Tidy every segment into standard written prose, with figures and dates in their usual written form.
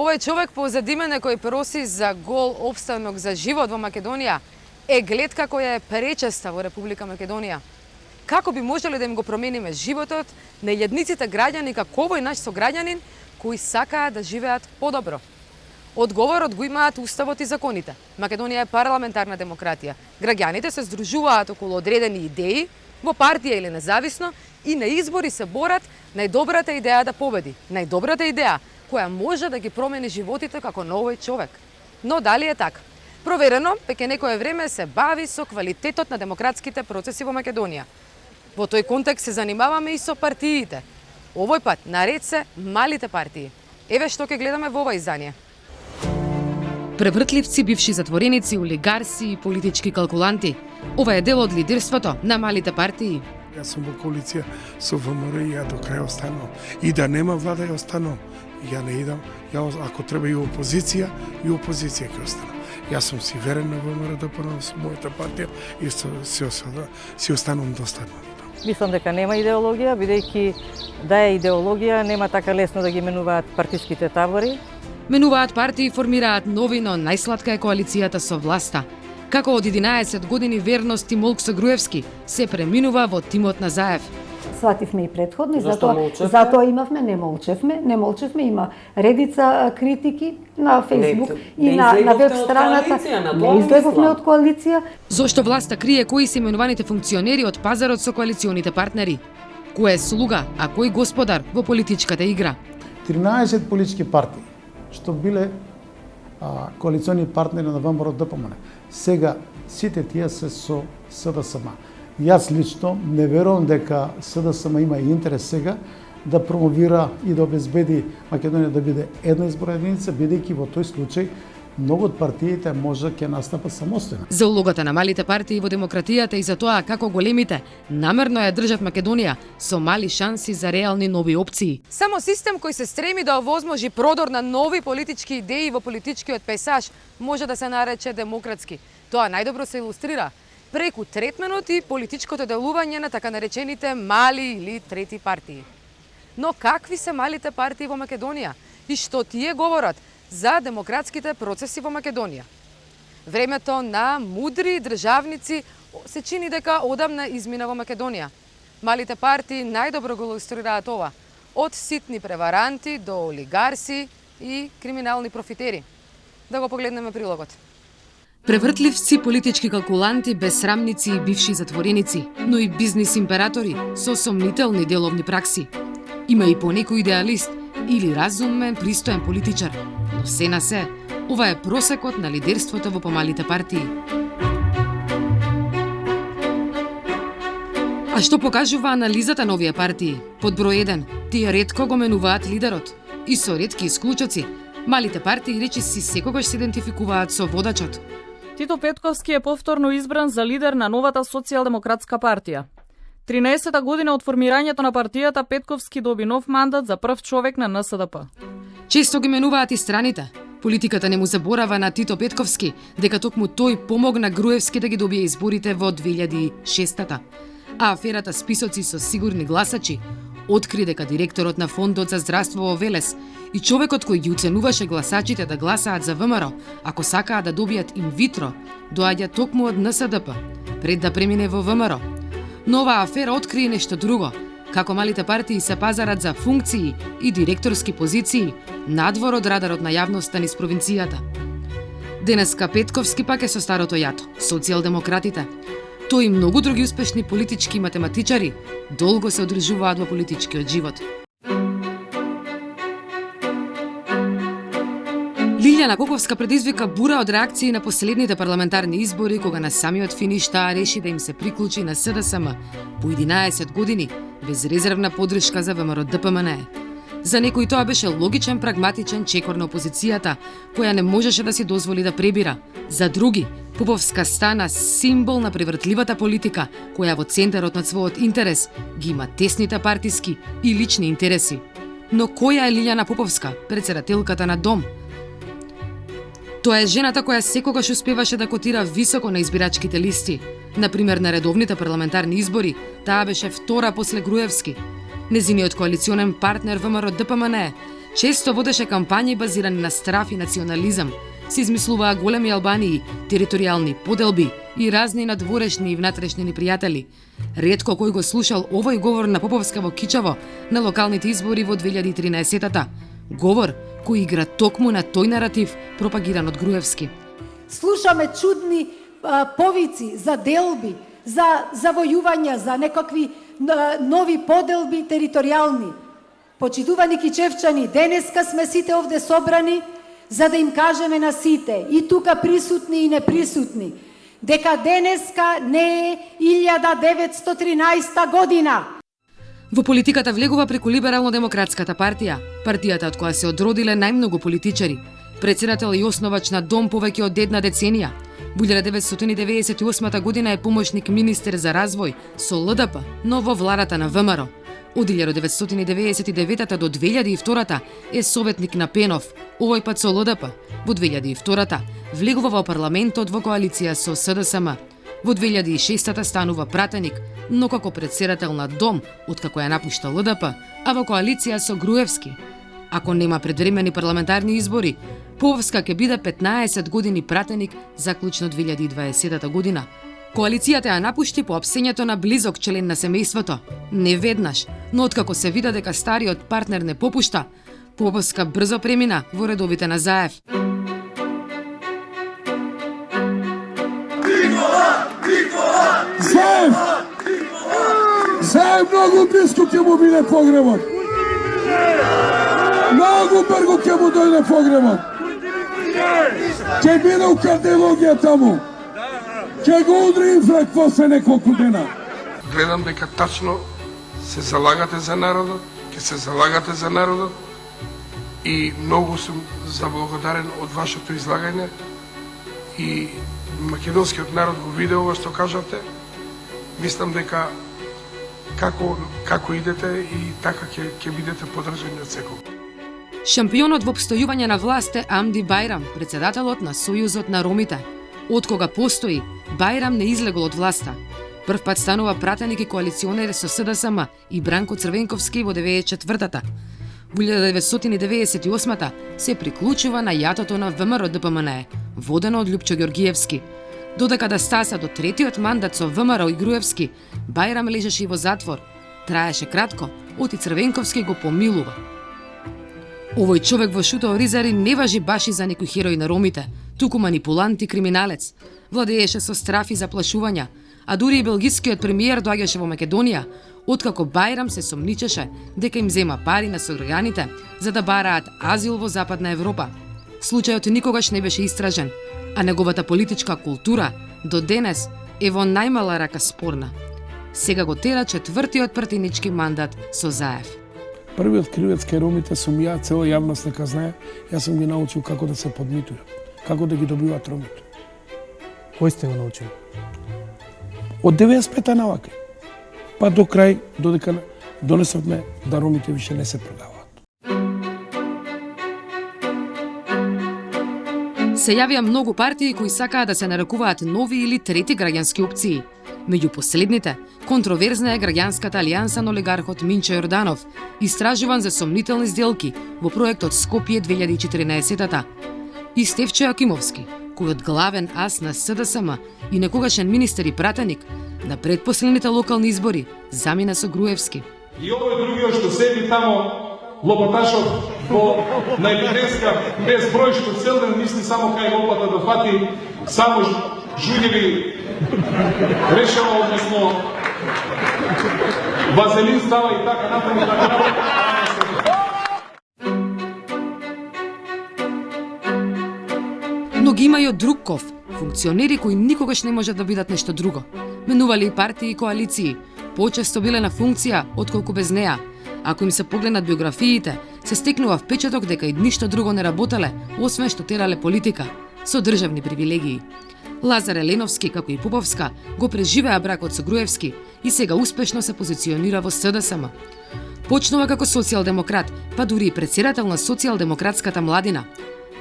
Овој човек позади мене кој проси за гол опстанок за живот во Македонија е гледка која е пречеста во Република Македонија. Како би можеле да им го промениме животот на илјадниците граѓани како овој наш сограѓанин кои сакаат да живеат подобро? Одговорот го имаат уставот и законите. Македонија е парламентарна демократија. Граѓаните се здружуваат околу одредени идеи во партија или независно и на избори се борат најдобрата идеја да победи. Најдобрата идеја која може да ги промени животите како на овој човек. Но дали е така? Проверено, веќе некое време се бави со квалитетот на демократските процеси во Македонија. Во тој контекст се занимаваме и со партиите. Овој пат наред се малите партии. Еве што ќе гледаме во ова издание. Превртливци, бивши затвореници, олигарси и политички калкуланти. Ова е дел од лидерството на малите партии. Јас сум во коалиција со ВМРО и ја до крај останувам. И да нема влада ја останувам. Ја не идам, ако треба и опозиција ќе останам. Јас сум си верен на ВМРО ДПМНЕ со мојата партија и си останувам достојно. Мислам дека нема идеологија, бидејќи да е идеологија, нема така лесно да ги менуваат партиските табори. Менуваат партии и формираат нови, но најслатка е коалицијата со власта. Како од 11 години верност и молк со Груевски се преминува во тимот на Заев. Свативме и претходно, затоа имавме, не молчевме, има редица критики на Фейсбук и на веб страната. Не излеговме од коалиција. Зошто власта крие кои се именуваните функционери од пазарот со коалиционите партнери? Кој е слуга, а кој господар во политичката игра? 13 политички партии што биле коалициони партнери на ВМРО ДПМНЕ. Сега сите тие се со СДСМ. Јас лично не верувам дека СДСМ има и интерес сега да промовира и да обезбеди Македонија да биде една изборна единица, бидејќи во тој случај многу од партиите може ќе настапат самостојно. За улогата на малите партии во демократијата и за тоа како големите намерно ја држат Македонија со мали шанси за реални нови опции. Само систем кој се стреми да овозможи продор на нови политички идеи во политичкиот пейсаж може да се нарече демократски. Тоа најдобро се илустрира преку третменот и политичкото делување на така наречените мали или трети партии. Но какви се малите партии во Македонија и што тие говорат за демократските процеси во Македонија? Времето на мудри државници се чини дека одамна измина во Македонија. Малите партии најдобро го илустрираат ова, од ситни преваранти до олигарси и криминални профитери. Да го погледнеме прилогот. Превртливци, политички калкуланти, безсрамници и бивши затвореници, но и бизнис императори со сомнителни деловни пракси. Има и понекој идеалист или разумен, пристоен политичар, но се на се, ова е просекот на лидерството во помалите партии. А што покажува анализата на овие партии? Под број 1, тие ретко го менуваат лидерот. И со ретки исклучоци, малите партии речиси секогаш се идентификуваат со водачот. Тито Петковски е повторно избран за лидер на новата социјалдемократска партија. 13-та година од формирањето на партијата Петковски доби нов мандат за прв човек на НСДП. Често ги менуваат и страните. Политиката не му заборава на Тито Петковски, дека токму тој помогна Груевски да ги добие изборите во 2006-та. А аферата списоци со сигурни гласачи откри дека директорот на Фондот за здравство во Велес и човекот кој ги уценуваше гласачите да гласаат за ВМРО, ако сакаат да добијат инвитро, доаѓа токму од НСДП, пред да премине во ВМРО. Но оваа афера открие нешто друго, како малите партии се пазарат за функции и директорски позиции надвор од радарот на јавноста низ провинцијата. Денеска Петковски пак е со старото јато, социјалдемократите. Тој и многу други успешни политички математичари долго се одржуваат во политичкиот живот. Лилјана Поповска предизвика бура од реакции на последните парламентарни избори, кога на самиот финиш таа реши да им се приклучи на СДСМ по 11 години без резервна поддршка за ВМРО ДПМНЕ. За некои тоа беше логичен, прагматичен чекор на опозицијата, која не можеше да си дозволи да пребира. За други, Поповска стана символ на превртливата политика, која во центарот на својот интерес ги има тесните партиски и лични интереси. Но која е Лилјана Поповска, претседателката на ДОМ? Тоа е жената која секогаш успеваше да котира високо на избирачките листи. Например, на редовните парламентарни избори, таа беше втора после Груевски. Незиниот коалиционен партнер ВМРО ДПМНЕ Често водеше кампањи базирани на страф и национализам. Се измислуваа големи Албании, територијални поделби и разни надворешни и внатрешни непријатели. Ретко кој го слушал овој говор на Поповска во Кичево на локалните избори во 2013-та. Говор кој игра токму на тој наратив пропагиран од Груевски. Слушаме чудни повици за делби, за завојувања, за некакви нови поделби територијални. Почитувани кичевчани, денеска сме сите овде собрани за да им кажеме на сите, и тука присутни и неприсутни, дека денеска не е 1913 година. Во политиката влегува преку Либерално-демократската партија, партијата од која се одродиле најмногу политичари. Председател и основач на Дом повеќе од една деценија. Во 1998 година е помошник министер за развој со ЛДП, но во владата на ВМРО. Од 1999 до 2002 е советник на Пенов, овој пат со ЛДП. Во 2002 влегува во парламентот во коалиција со СДСМ. Во 2006 станува пратеник, но како председател на Дом, откако ја напушта ЛДП, а во коалиција со Груевски. Ако нема предвремени парламентарни избори, Поповска ќе биде 15 години пратеник заклучно 2020 година. Коалицијата ја напушти по апсењето на близок член на семејството. Не веднаш, но откако се вида дека стариот партнер не попушта, Поповска брзо премина во редовите на Заев. Заев! Заев многу близко ќе му биде погребот. Многу брзо ќе му дојде погребот. Ќе биде у кардиологија таму. Ќе го удри инфрак после неколку дена. Гледам дека тачно се залагате за народот, ќе се залагате за народот и многу сум заблагодарен од вашето излагање и македонскиот народ го виде ова што кажате. Мислам дека како идете и така ќе бидете подржани од секој. Шампионот во обстојување на власт е Амди Бајрам, председателот на Сојузот на ромите. Од кога постои, Бајрам не излегол од власта. Прв пат станува пратеник и коалиционер со СДСМ и Бранко Црвенковски во 94-та. Во 1998-та се приклучува на јатото на ВМРО-ДПМНЕ, водено од Лјупчо Ѓоргиевски. Додека да стаса до третиот мандат со ВМРО и Груевски, Бајрам лежеше и во затвор. Траеше кратко, оти Црвенковски го помилува. Овој човек во Шуто Оризари не важи баш и за некој херој на ромите, туку манипулант и криминалец. Владееше со страф и заплашувања, а дури и белгискиот премиер доаѓаше во Македонија, откако Бајрам се сомничеше дека им зема пари на сограѓаните за да бараат азил во Западна Европа. Случајот никогаш не беше истражен, а неговата политичка култура до денес е во најмала рака спорна. Сега го тера четвртиот партинички мандат со Заев. Првиот кривец кај ромите сум ја, цела јавност нека знае, јас сум ги научил како да се подмитуваат, како да ги добиваат ромите. Кој сте го научил? Од 95-та навака, па до крај, додека донесовме да ромите више не се продаваат. Се јавија многу партии кои сакаат да се нарекуваат нови или трети граѓански опции. Меѓу последните, контроверзна е граѓанската алијанса на олигархот Минчо Јорданов, истражуван за сомнителни сделки во проектот Скопје 2014-та. И Стефчо Јакимовски, којот главен ас на СДСМ и некогашен министер и пратеник, на предпоследните локални избори замина со Груевски. И овој другиот што седи тамо, лопаташот во најбитенска безброј што цел ден мисли само кај лопата да фати, само жуѓеви решава, односно вазелин става и така натаму и така натаму. Но ги има и од друг ков, функционери кои никогаш не можат да бидат нешто друго. Менували и партии и коалиции, почесто биле на функција отколку без неа. Ако им се погледнат биографиите, се стекнува впечаток дека и ништо друго не работеле, освен што терале политика, со државни привилегии. Лазар Еленовски, како и Поповска, го преживеа бракот со Груевски и сега успешно се позиционира во СДСМ. Почнува како социјалдемократ, па дури и председател на социјалдемократската младина.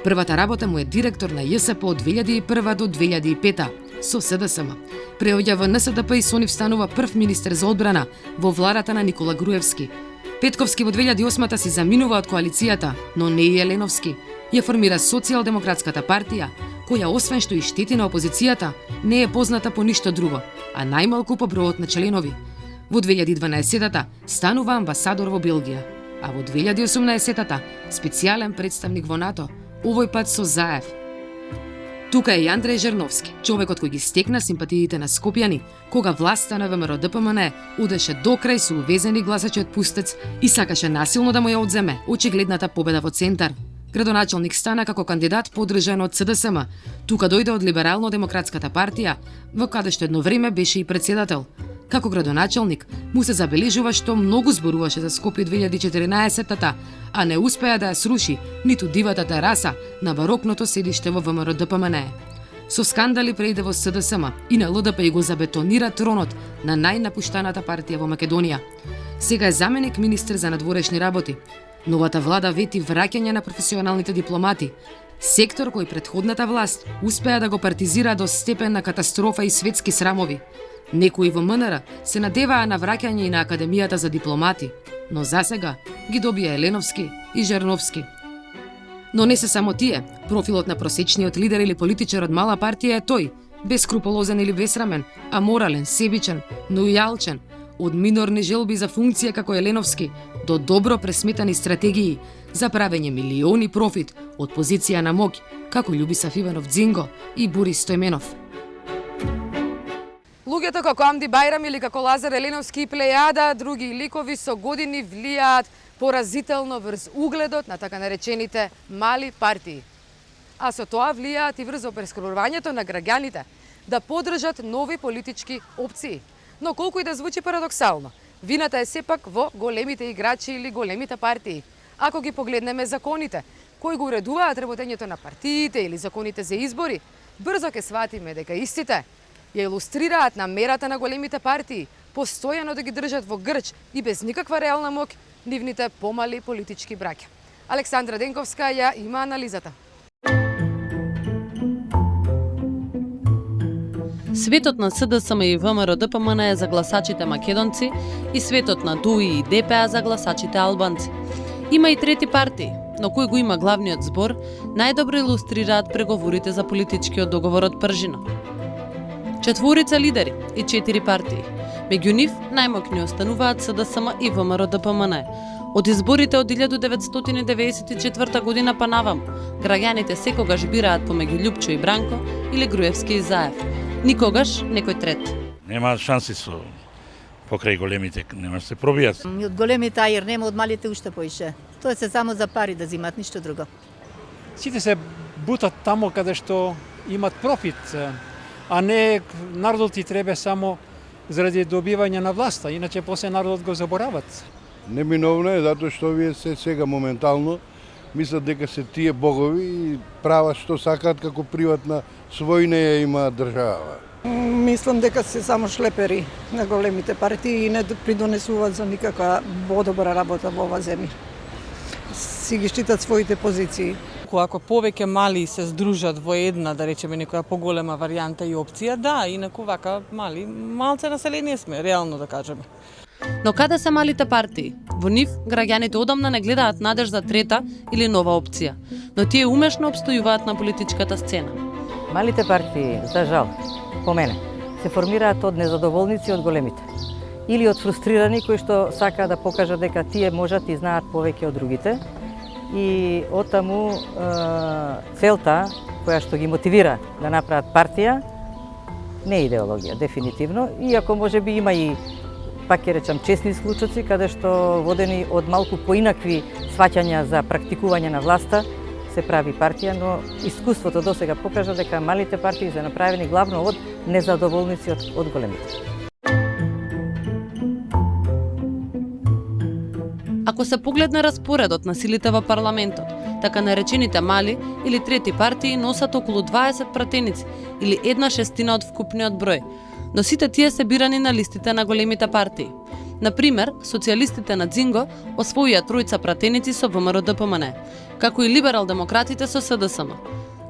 Првата работа му е директор на ЈСП од 2001 до 2005 со СДСМ. Преоѓа во НСДП и со нив станува прв министер за одбрана во владата на Никола Груевски. Петковски во 2008-та си заминува од коалицијата, но не и Еленовски. Ја формира Социјалдемократската партија, која освен што и штети на опозицијата, не е позната по ништо друго, а најмалку по бројот на членови. Во 2012-та станува амбасадор во Белгија, а во 2018-та специјален представник во НАТО, овој пат со Заев. Тука е и Андреј Жерновски, човекот кој ги стекна симпатиите на скопјани, кога власта на ВМРО-ДПМН удеше до крај со увезени гласачи од Пустец и сакаше насилно да му ја одземе очигледната победа во Центар. Градоначалник стана како кандидат подржан од ЦДСМ. Тука дојде од Либерално-демократската партија, во каде што едно време беше и председател. Како градоначалник, му се забележува што многу зборуваше за Скопје 2014-та, а не успеа да ја сруши ниту дивата тераса на барокното седиште во ВМРО-ДПМН. Со скандали преиде во СДСМ и на ЛДП и го забетонира тронот на најнапуштаната партија во Македонија. Сега е заменик министер за надворешни работи. Новата влада вети враќање на професионалните дипломати, сектор кој претходната власт успеа да го партизира до степен на катастрофа и светски срамови. Некои во МНР се надеваа на враќање и на Академијата за дипломати, но засега ги добија Еленовски и Жерновски. Но не се само тие. Профилот на просечниот лидер или политичар од мала партија е тој, бескрупулозен или бесрамен, аморален, себичен, но и алчен, од минорни желби за функција како Еленовски до добро пресметани стратегии за правење милиони профит од позиција на моќ, како Љубисав Иванов Дзинго и Борис Стојменов. Луѓето како Амди Бајрам или како Лазар Еленовски и плејада други ликови со години влијаат поразително врз угледот на така наречените мали партии. А со тоа влијаат и врз обескружувањето на граѓаните да подржат нови политички опции. Но колку и да звучи парадоксално, вината е сепак во големите играчи или големите партии. Ако ги погледнеме законите, кои го уредуваат работењето на партиите или законите за избори, брзо ќе сватиме дека истите ја илустрираат намерата на големите партии постојано да ги држат во грч и без никаква реална моќ нивните помали политички браќа. Александра Денковска ја има анализата. Светот на СДСМ и ВМРО-ДПМН е за гласачите македонци и светот на ДУИ и ДПА за гласачите албанци. Има и трети партии, но кој го има главниот збор, најдобро илустрираат преговорите за политичкиот договор од Пржина. 4 лидери и 4 партии. Меѓу нив најмоќни остануваат СДСМ и ВМРО-ДПМН. Од изборите од 1994 година па наваму, граѓаните секогаш бираат помеѓу Љупчо и Бранко или Груевски и Заев. Никогаш некој трет. Нема шанси со покрај големите, нема се пробијат. И од големите ајер нема, од малите уште поише. Тоа се само за пари да зимат, ништо друго. Сите се бутат тамо каде што имат профит, а не народот ти треба само заради добивање на власта, иначе после народот го заборават. Неминовно е затоа што овие се сега моментално мислат дека се тие богови и прават што сакаат како приватна својна ја има држава. Мислам дека се само шлепери на големите партии и не придонесуваат за никаква подобра работа во ова земја. Си ги штитат своите позиции. Ако повеќе мали се здружат во една, да речеме, некоја поголема варијанта и опција, да, инаку вака малце население сме, реално да кажеме. Но каде се малите партии? Во нив граѓаните одамна не гледаат надеж за трета или нова опција, но тие умешно обстојуваат на политичката сцена. Малите партии, за жал, по мене, се формираат од незадоволници од големите или од фрустрирани кои што сакаат да покажат дека тие можат и знаат повеќе од другите. И оттаму целта која што ги мотивира да направат партија не е идеологија, дефинитивно, иако можеби има и, пак ќе речам, честни случаи каде што водени од малку поинакви сваќања за практикување на власта се прави партија, но искуството досега покажа дека малите партии се направени главно од незадоволници од големите. Ако се погледне распоредот на силите во парламентот, така наречените мали или трети партии носат околу 20 пратеници или 1/6 од вкупниот број, но сите тие се бирани на листите на големите партии. Например, социјалистите на Дзинго освоија 3 пратеници со ВМРО-ДПМН, како и либерал-демократите со СДСМ.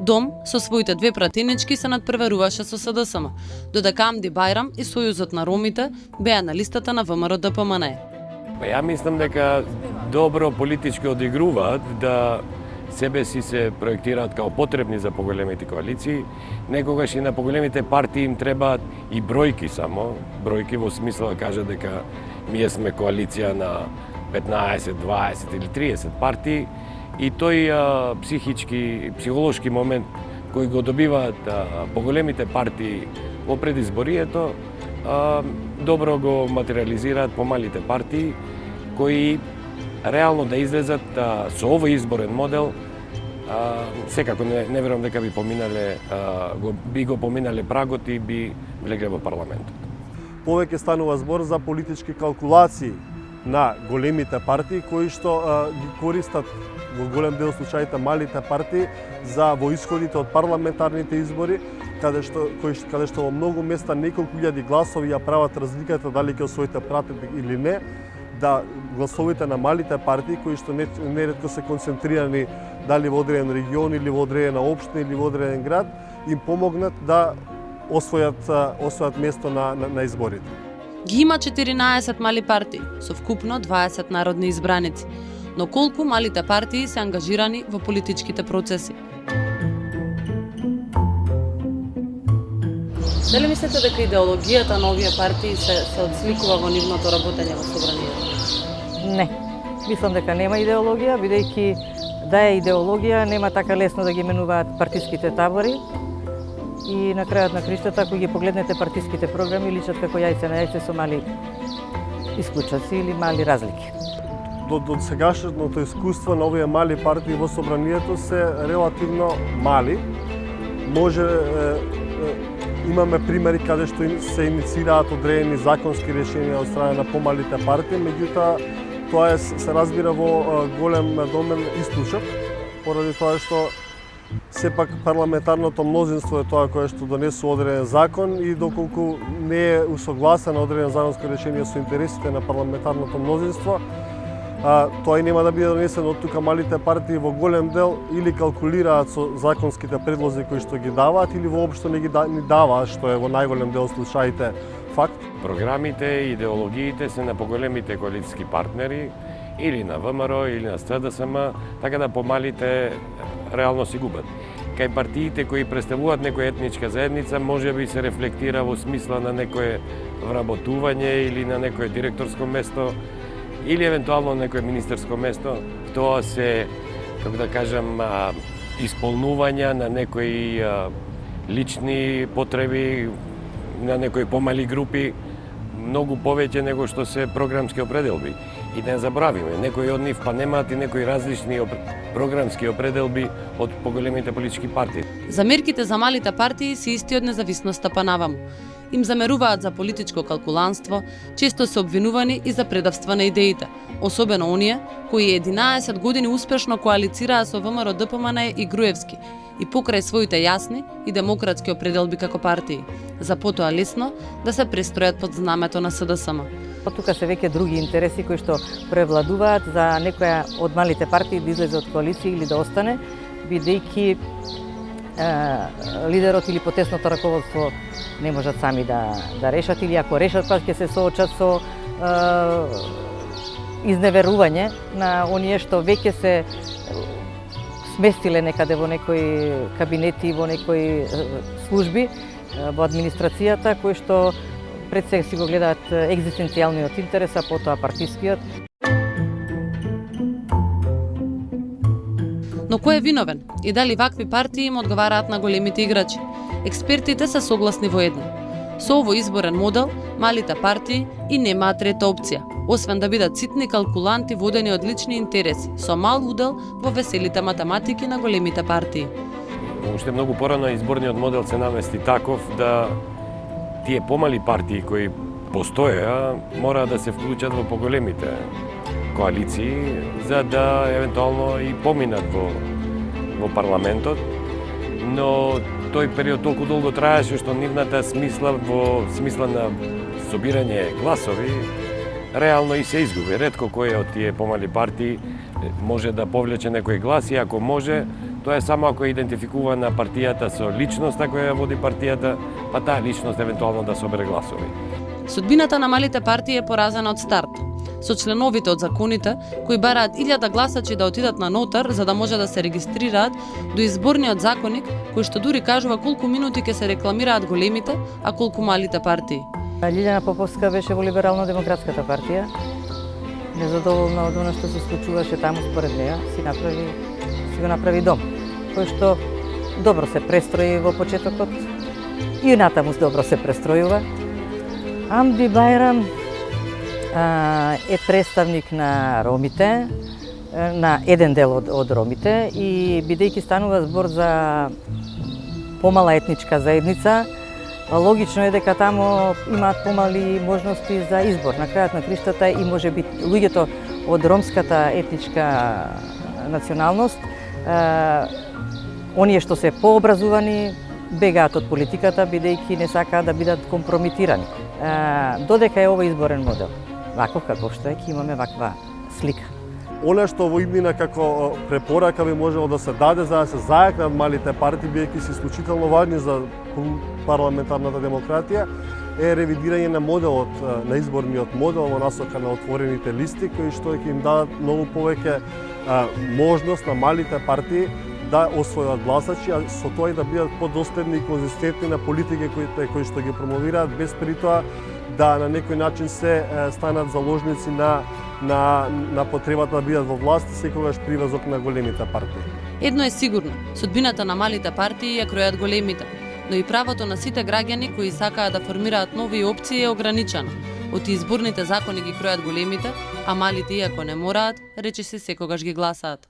Дом со своите 2 пратенички се надпреваруваше со СДСМ, додека Амди Бајрам и Сојузот на ромите беа на листата на ВМРО-ДПМН. Па ја мислам дека добро политички одигруваат да себе си се проектираат као потребни за поголемите коалиции, некогаш и на поголемите партии им требаат и бројки само, бројки во смисла да кажат дека ние сме коалиција на 15, 20 или 30 партии и тој психички, психолошки момент кој го добиваат поголемите партии во предизборието, добро го материализираат по малите партии кои реално да излезат со овој изборен модел, секако не верувам дека би го поминале прагот и би влегле во парламентот. Повеќе станува збор за политички калкулации на големите партии кои што ги користат во голем дел случаите малите партии за во исходите од парламентарните избори, каде што во многу места неколку илјади гласови ја прават разликата дали ќе освоите пратите или не, да гласовите на малите партии кои што неретко се концентрирани дали во одреден регион или во одредена општина или во одреден град, им помогнат да освојат место на изборите. Ги има 14 мали партии со вкупно 20 народни избраници, но колку малите партии се ангажирани во политичките процеси? Дали мислите дека идеологијата на овие партии се отсликува во нивното работење во собранието? Не. Мислам дека нема идеологија, бидејќи да е идеологија, нема така лесно да ги менуваат партиските табори. И на крајот на криштата, ако ги погледнете партиските програми, личат како јајце на јајце со мали исклучоци или мали разлики. До сегашното искуство на овие мали партии во собранието се релативно мали. Може имаме примери каде што се иницираат одредени законски решенија од страна на помалите партии, меѓутоа тоа се разбира во голем домен исклучок, поради тоа што сепак парламентарното мнозинство е тоа кое што донесува одреден закон и доколку не е усогласено одреден законско решение со интересите на парламентарното мнозинство, тоа и нема да биде донесено. Од тука малите партии во голем дел или калкулираат со законските предлози кои што ги даваат или воопшто не ги даваат, што е во најголем дел случаите факт. Програмите и идеологиите се на поголемите коалициски партнери или на ВМРО или на СДСМ, така да помалите реално си губат. Кај партиите кои представуваат некоја етничка заедница, може би се рефлектира во смисла на некое вработување или на некое директорско место или евентуално некое министерско место. Тоа се, како да кажам, исполнувања на некои лични потреби, на некои помали групи, многу повеќе него што се програмски определби. И не забравиме, некои од нив па немаат и некои различни програмски определби од поголемите политички партии. Замерките за малите партии се исти од независноста па наваму. Им замеруваат за политичко калкуланство, често се обвинувани и за предавства на идеите, особено оние кои 11 години успешно коалицираа со ВМРО ДПМН и Груевски и покрај своите јасни и демократски определби како партии, за потоа лесно да се пристројат под знамето на СДСМ. Тука се веќе други интереси кои што превладуваат за некоја од малите партии да излезе од коалиција или да остане, бидејќи лидерот или потесното раководство не можат сами да решат, или ако решат, па ќе се соочат со изневерување на оние што веќе се сместиле некаде во некои кабинети, во некои служби, во администрацијата, кои што пред се си го гледаат екзистенцијалниот интерес, а потоа партискиот. Но кој е виновен и дали вакви партии им одговараат на големите играчи? Експертите се согласни во едно. Со овој изборен модел, малите партии и немаат трета опција, освен да бидат ситни калкуланти водени од лични интереси, со мал удел во веселите математики на големите партии. Уште многу порано изборниот модел се намести таков да тие помали партии кои постоеа мора да се вклучат во поголемите коалиции за да евентуално и поминат во парламентот, но тој период толку долго траеше што нивната смисла во смисла на собирање гласови реално и се изгуби. Ретко кој од тие помали партии може да повлече некој глас и ако може, тоа е само ако е идентификувана партијата со личноста која води партијата, па таа личност евентуално да собере гласови. Судбината на малите партии е поразена од старт. со членовите од законите кои бараат 1000 гласачи да отидат на нотар за да може да се регистрираат, до изборниот законник кој што дури кажува колку минути ќе се рекламираат големите, а колку малите партии. Лилјана Поповска беше во Либерално-демократската партија. Незадоволна од она што се случуваше таму според неа, си го направи дом, кој што добро се престрои во почетокот и натаму добро се престројува. Амди Бајрам е представник на ромите, на еден дел од ромите и бидејќи станува збор за помала етничка заедница, логично е дека таму имаат помали можности за избор. На крајот на криштата и можеби луѓето од ромската етничка националност, оние што се пообразувани, бегаат од политиката бидејќи не сакаат да бидат компрометирани. Додека е овој изборен модел, ваков каков што е, ќе имаме ваква слика. Она што во иднина како препорака би можело да се даде за да се зајакнат малите партии, бидејќи се исклучително важни за парламентарната демократија, е ревидирање на моделот, на изборниот модел во насока на отворените листи, кои што ќе им дадат многу повеќе можност на малите партии да освојат гласачи, а со тоа и да бидат подоследни и конзистентни на политики кои што ги промовираат, без при тоа да на некој начин се станат заложници на потребата да бидат во власт, секогаш привазок на големите партии. Едно е сигурно, судбината на малите партии ја кројат големите, но и правото на сите граѓани кои сакаат да формираат нови опции е ограничено. Од изборните закони ги кројат големите, а малите, иако не мораат, речиси секогаш ги гласаат.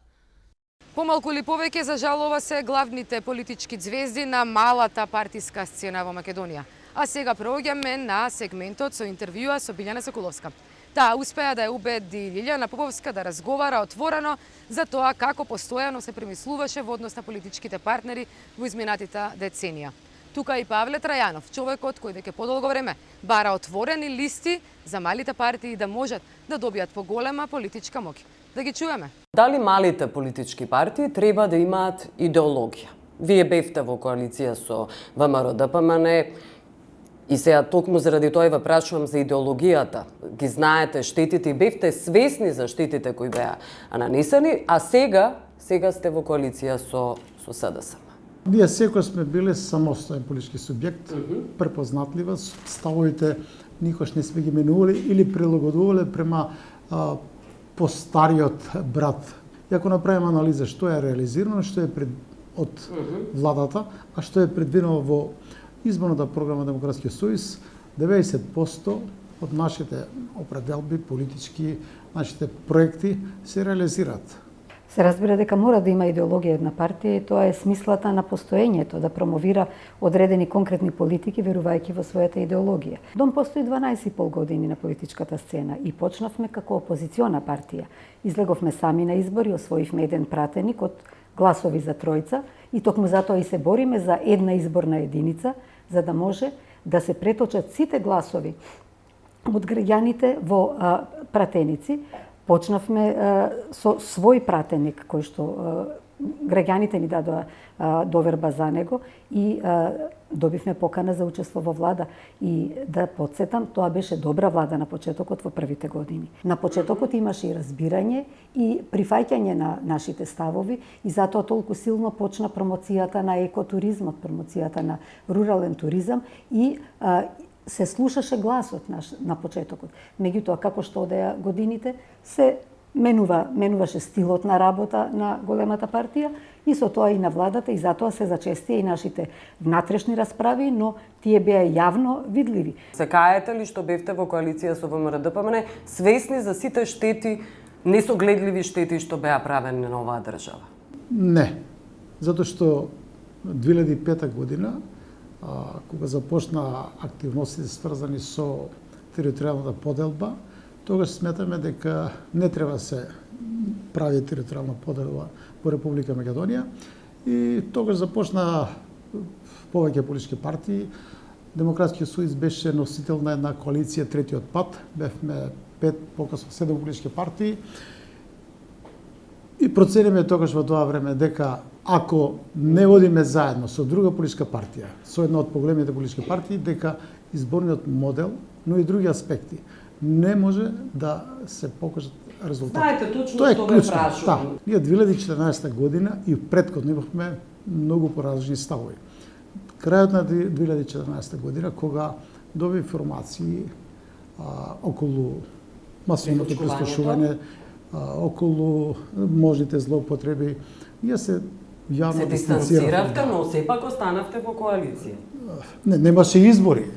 Помалку или повеќе, за жал, ова се главните политички звезди на малата партиска сцена во Македонија. А сега проаѓаме на сегментот со интервјуа со Билјана Соколовска. Таа успеа да ја убеди Лилјана Поповска да разговара отворено за тоа како постојано се премислуваше во однос на политичките партнери во изминатите деценија. Тука и Павле Трајанов, човекот кој веќе подолго време бара отворени листи за малите партии да можат да добијат поголема политичка моќ. Да ги чуеме. Дали малите политички партии треба да имаат идеологија? Вие бевте во коалиција со ВМРО-ДПМН и сега токму заради тоа ве прашувам за идеологијата. Ги знаете штетите и бевте свесни за штетите кои беа нанесени, а сега сте во коалиција со СДСМ. Ние секој сме биле самостоен политички субјект, препознатливо, ставовите никош не сме ги менували или прилагодувале према постариот брат. И ако направиме анализа што е реализирано, што е од владата, а што е предвидено во изборната програма Демократскиот сојуз, 90% од нашите определби политички, нашите проекти се реализираат. Се разбира дека мора да има идеологија една партија и тоа е смислата на постоењето, да промовира одредени конкретни политики верувајќи во својата идеологија. Дом постои 12,5 години на политичката сцена и почнавме како опозициона партија. Излеговме сами на избори, освоивме еден пратеник од гласови за тројца и токму затоа и се бориме за една изборна единица, за да може да се преточат сите гласови од граѓаните во пратеници. Почнавме со свој пратеник, кој што граѓаните ни дадоа доверба за него и добивме покана за учество во влада. И да подсетам, тоа беше добра влада на почетокот во првите години. На почетокот имаше и разбирање и прифаќање на нашите ставови и затоа толку силно почна промоцијата на екотуризмот, промоцијата на рурален туризам и се слушаше гласот наш на почетокот. Меѓутоа, како што одеа годините, се менуваше стилот на работа на големата партија и со тоа и на владата и затоа се зачестија и нашите внатрешни расправи, но тие беа јавно видливи. Се каете ли што бевте во коалиција со ВМРО-ДПМН свесни за сите штети, несогледливи штети што беа правени на оваа држава? Не, затоа што 2005 година кога започна активностите сврзани со територијалната поделба, тогаш сметаме дека не треба се прави територијална поделба во Република Македонија и тогаш започна повеќе политички партии. Демократскиот сојуз беше носител на една коалиција третиот пат, бевме 5, покасно 7 политички партии и процениме тогаш во тоа време дека ако не одиме заедно со друга политичка партија, со една од поголемите политички партии, дека изборниот модел, но и други аспекти не може да се покажат резултати. Знаете точно Тоа е што ве клучно. прашувам. Ние 2014 година и предходно имавме многу поразлични ставови. Крајот на 2014 година, кога доби информации околу масовното прислушување, околу можните злоупотреби, ние се јавно се дистанциравте, но сепак останавте во коалиција. Немаше избори.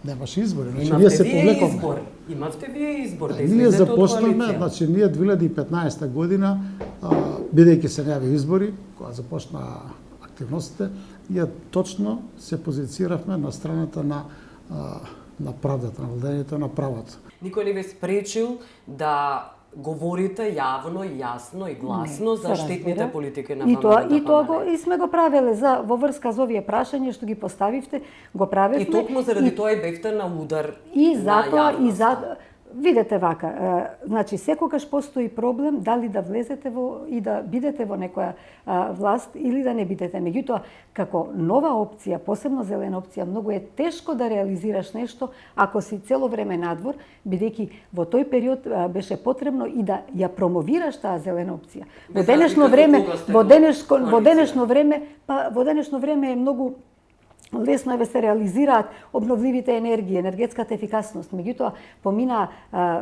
Немаше избори. Значи, ние се повлековме. Имавте вие избор да Ние излезете од започнавме, коалиција. значи ние 2015 година, бидејќи се најави избори, кога започна активностите, ние точно се позициравме на страната на правдата, на владењето на правото. Никој не ве спречил да говорите јавно, јасно и гласно за штетните политики на ВМРО. И сме го правеле во врска за овие прашања што ги поставивте, го правевме. И токму заради тоа и бевте на удар. И затоа видете вака, значи секогаш постои проблем дали да влезете и да бидете во некоја власт или да не бидете. Меѓутоа, како нова опција, посебно зелена опција, многу е тешко да реализираш нешто ако си цело време надвор, бидејќи во тој период беше потребно и да ја промовираш таа зелена опција. Во денешно време е многу лесно е да се реализираат обновливите енергии, енергетската ефикасност. Меѓутоа, поминаа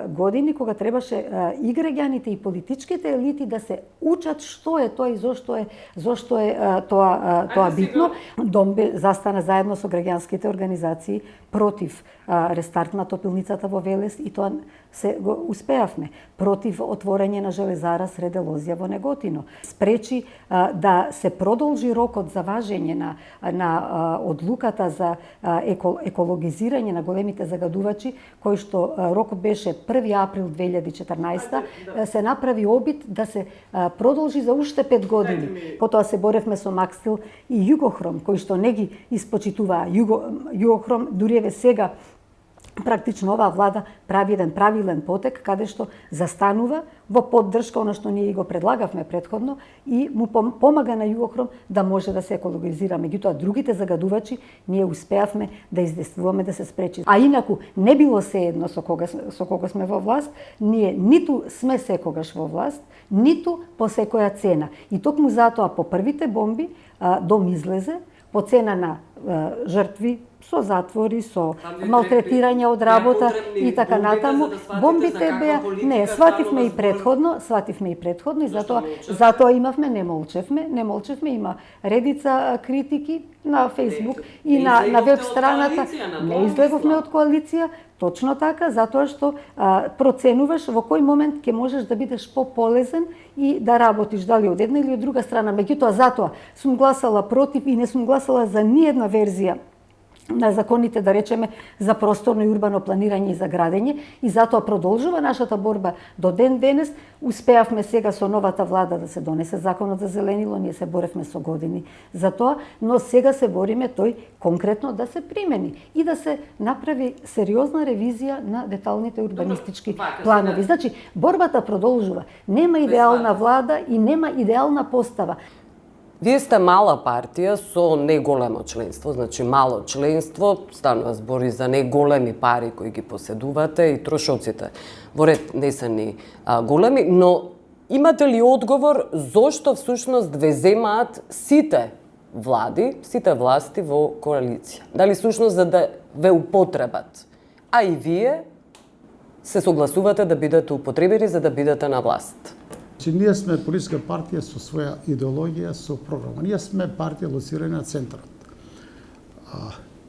години кога требаше и граѓаните и политичките елити да се учат што е тоа и зошто е тоа битно. Дом застана заедно со граѓанските организации против рестарт на топилницата во Велес и тоа се го успеавме. Против отворање на железара сред Елозија во Неготино. Спречи да се продолжи рокот за важење на одлуката за екологизирање на големите загадувачи, кој што рокот беше 1 април 2014, се направи обид да се продолжи за уште 5 години. Потоа се боревме со Макстил и Југохром, кои што не ги испочитуваа. Југохром дури еве сега практично оваа влада прави еден правилен потек каде што застанува во поддршка она што ние го предлагавме претходно и му помага на Југохром да може да се екологизира. Меѓутоа другите загадувачи ние успеавме да издействуваме да се спречи. А инаку не било се едно со кого сме во власт, ние ниту сме секогаш во власт, ниту по секоја цена. И токму затоа по првите бомби дом излезе по цена на жртви, со затвори, со малтретирање од работа и така натаму. Бомбите беа, не, свативме и предходно и затоа имавме, не молчевме, има редица критики на Facebook и на веб страната. Не излеговме од коалиција, точно така, затоа што проценуваш во кој момент ќе можеш да бидеш пополезен и да работиш дали од една или од друга страна. Меѓутоа, затоа сум гласала против и не сум гласала за ниедна верзија на законите, да речеме, за просторно и урбано планирање и за градење, и затоа продолжува нашата борба до ден денес. Успеавме сега со новата влада да се донесе законот за зеленило, ние се боревме со години за тоа, но сега се бориме тој конкретно да се примени и да се направи сериозна ревизија на деталните урбанистички планови. Значи, борбата продолжува. Нема идеална влада и нема идеална постава. Вие сте мала партија со неголемо членство, значи мало членство, станува збори за неголеми пари кои ги поседувате и трошоците во ред не се ни големи, но имате ли одговор зошто всушност ве земаат сите влади, сите власти во коалиција? Дали всушност за да ве употребат, а и вие се согласувате да бидете употребени за да бидете на власт? Ние сме политичка партија со своја идеологија, со програма. Ние сме партија лоцирана на центарот.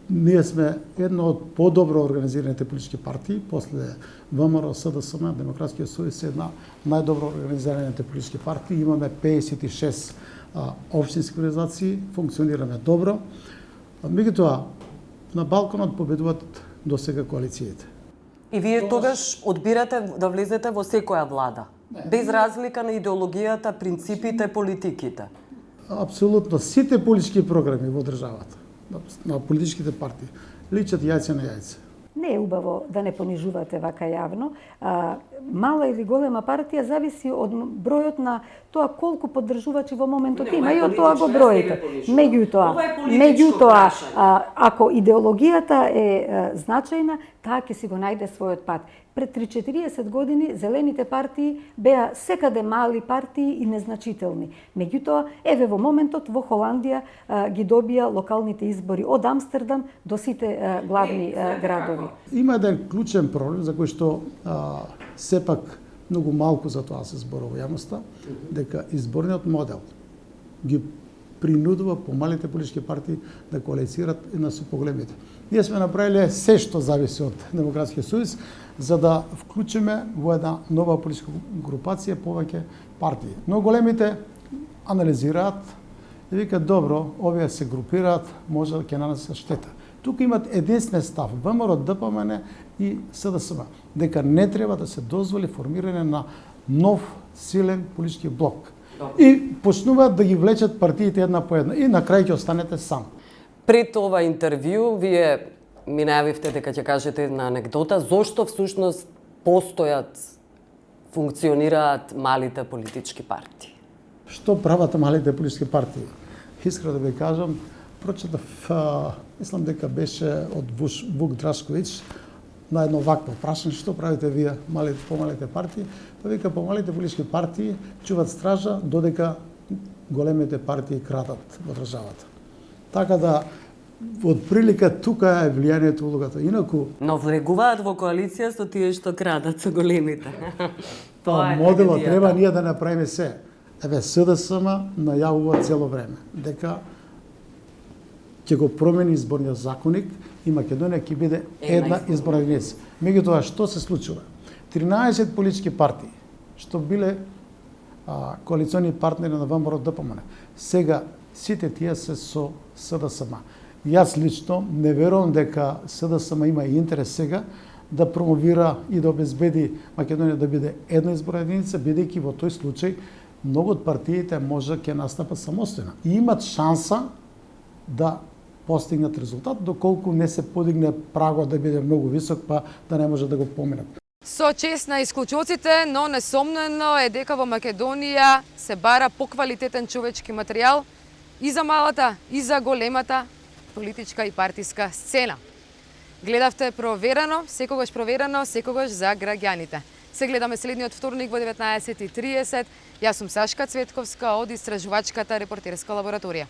Ние сме една од подобро организираните политички партии, после ВМРО, СДСМ, Демократскиот сојуз е една најдобро организираните политички партии. Имаме 56 општински организации, функционираме добро. Меѓутоа, на балконот победуваат досега коалициите. И вие тогаш одбирате да влезете во секоја влада? Без разлика на идеологијата, принципите, политиките? Апсолутно. Сите политички програми во државата, на политичките партии, личат јајце на јајце. Не е убаво да не понижувате вака јавно. Мала или голема партија зависи од бројот на тоа колку поддржувачи во моментот има и од тоа го броите. Меѓутоа, ако идеологијата е значајна, таа ќе си го најде својот пат. Пред 3-40 години зелените партии беа секаде мали партии и незначителни. Меѓутоа, еве во моментот во Холандија ги добија локалните избори од Амстердам до сите главни градови. Има еден клучен проблем за кој што сепак многу малку за тоа се зборува јавноста, дека изборниот модел ги принудува помалите политички партии да коалицираат една со поголемите. Ние сме направиле се што зависи од Демократскиот сојуз за да вклучиме во една нова политичка групација повеќе партии. Но големите анализираат и викаат добро, овие се групираат, може да ќе нанесат штета. Тука имат единствен став ВМРО, ДПМН и СДСМ, дека не треба да се дозволи формирање на нов силен политички блок. И почнуваат да ги влечат партиите една по една и на крај ќе останете сам. Пред ова интервју вие ми најавивте дека ќе кажете една анегдота зошто всушност постојат, функционираат малите политички партии. Што прават малите политички партии? Искрено да ви кажам, прочитав, мислам дека беше од Вук Драшковиќ на едно вакво прашање, што правите вие помалите партии? Па вика, помалите политички партии чуват стража додека големите партии крадат во државата. Така да од прилика тука е влијанието улогата. Инаку но влегуваат во коалиција со тие што крадат со големите. Тоа моделот треба ние да направиме се. Еве СДСМ најавува цело време дека ќе го промени изборниот законник и Македонија ќе биде една изборна единица. Меѓутоа што се случува? 13 политички партии што биле коалициони партнери на ВМРО ДПМН. Сега сите тие се со СДСМ. Јас лично не верувам дека СДСМ има интерес сега да промовира и да обезбеди Македонија да биде една изборна единица, бидејќи во тој случај многу од партиите може ќе настапат самостојно и имат шанса да постигнат резултат, доколку не се подигне прагот да биде многу висок, па да не може да го поминат. Со чест на исклучоците, но несомнено е дека во Македонија се бара поквалитетен човечки материјал и за малата, и за големата политичка и партиска сцена. Гледавте Проверено, секогаш за граѓаните. Се гледаме следниот вторник во 19:30. Јас сум Сашка Цветковска од Истражувачката репортерска лабораторија.